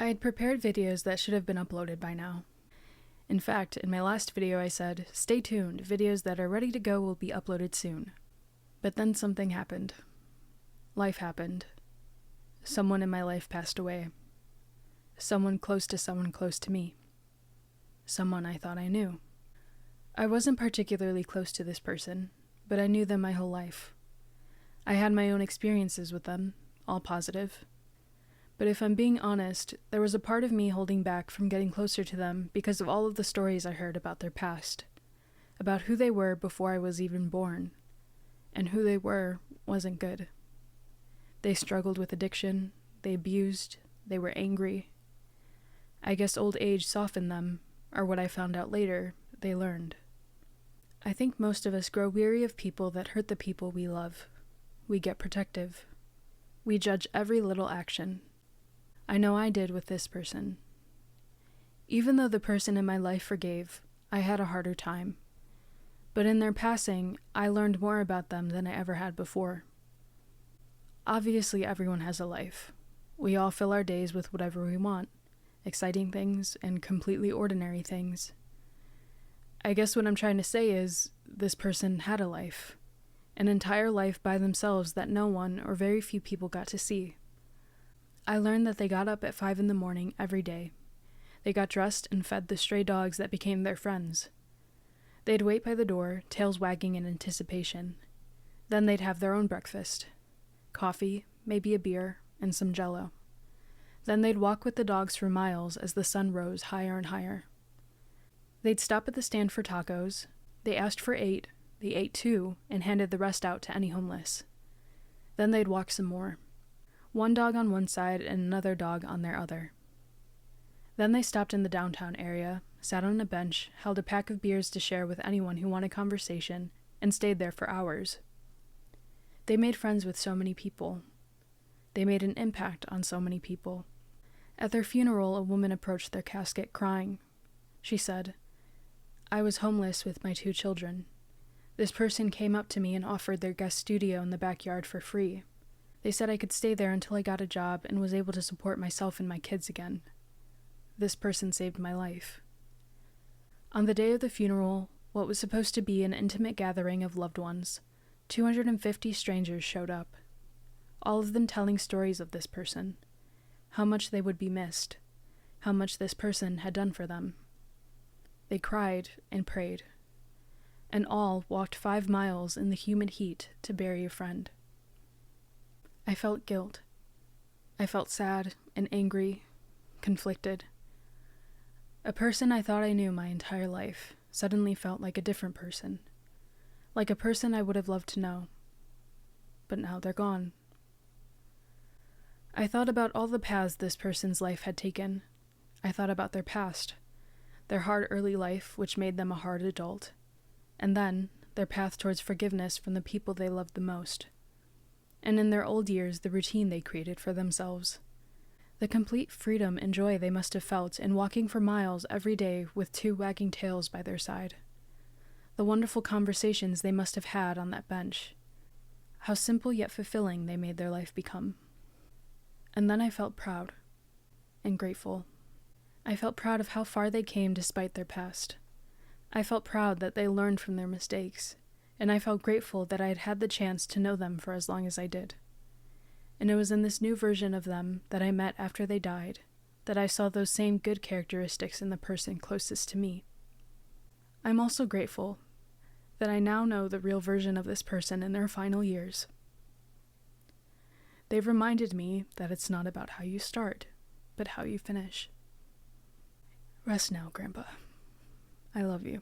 had prepared videos that should have been uploaded by now. In fact, in my last video I said, "Stay tuned, videos that are ready to go will be uploaded soon." But then something happened. Life happened. Someone in my life passed away. Someone close to me. Someone I thought I knew. I wasn't particularly close to this person, but I knew them my whole life. I had my own experiences with them, all positive. But if I'm being honest, there was a part of me holding back from getting closer to them because of all of the stories I heard about their past, about who they were before I was even born, and who they were wasn't good. They struggled with addiction, they abused, they were angry. I guess old age softened them, or what I found out later, they learned. I think most of us grow weary of people that hurt the people we love. We get protective. We judge every little action. I know I did with this person. Even though the person in my life forgave, I had a harder time. But in their passing, I learned more about them than I ever had before. Obviously, everyone has a life. We all fill our days with whatever we want, exciting things and completely ordinary things. I guess what I'm trying to say is, this person had a life. An entire life by themselves that no one or very few people got to see. I learned that they got up at 5 a.m. every day. They got dressed and fed the stray dogs that became their friends. They'd wait by the door, tails wagging in anticipation. Then they'd have their own breakfast. Coffee, maybe a beer, and some Jell-O. Then they'd walk with the dogs for miles as the sun rose higher and higher. They'd stop at the stand for tacos. They asked for 8, they ate 2, and handed the rest out to any homeless. Then they'd walk some more. One dog on one side and another dog on their other. Then they stopped in the downtown area, sat on a bench, held a pack of beers to share with anyone who wanted conversation, and stayed there for hours. They made friends with so many people. They made an impact on so many people. At their funeral, a woman approached their casket crying. She said, "I was homeless with my 2 children. This person came up to me and offered their guest studio in the backyard for free. They said I could stay there until I got a job and was able to support myself and my kids again. This person saved my life." On the day of the funeral, what was supposed to be an intimate gathering of loved ones, 250 strangers showed up, all of them telling stories of this person, how much they would be missed, how much this person had done for them. They cried and prayed, and all walked 5 miles in the humid heat to bury a friend. I felt guilt. I felt sad and angry, conflicted. A person I thought I knew my entire life suddenly felt like a different person, like a person I would have loved to know. But now they're gone. I thought about all the paths this person's life had taken. I thought about their past, their hard early life which made them a hard adult, and then their path towards forgiveness from the people they loved the most. And in their old years, the routine they created for themselves. The complete freedom and joy they must have felt in walking for miles every day with 2 wagging tails by their side. The wonderful conversations they must have had on that bench. How simple yet fulfilling they made their life become. And then I felt proud and grateful. I felt proud of how far they came despite their past. I felt proud that they learned from their mistakes, and I felt grateful that I had had the chance to know them for as long as I did. And it was in this new version of them that I met after they died that I saw those same good characteristics in the person closest to me. I'm also grateful that I now know the real version of this person in their final years. They've reminded me that it's not about how you start, but how you finish. Rest now, Grandpa. I love you.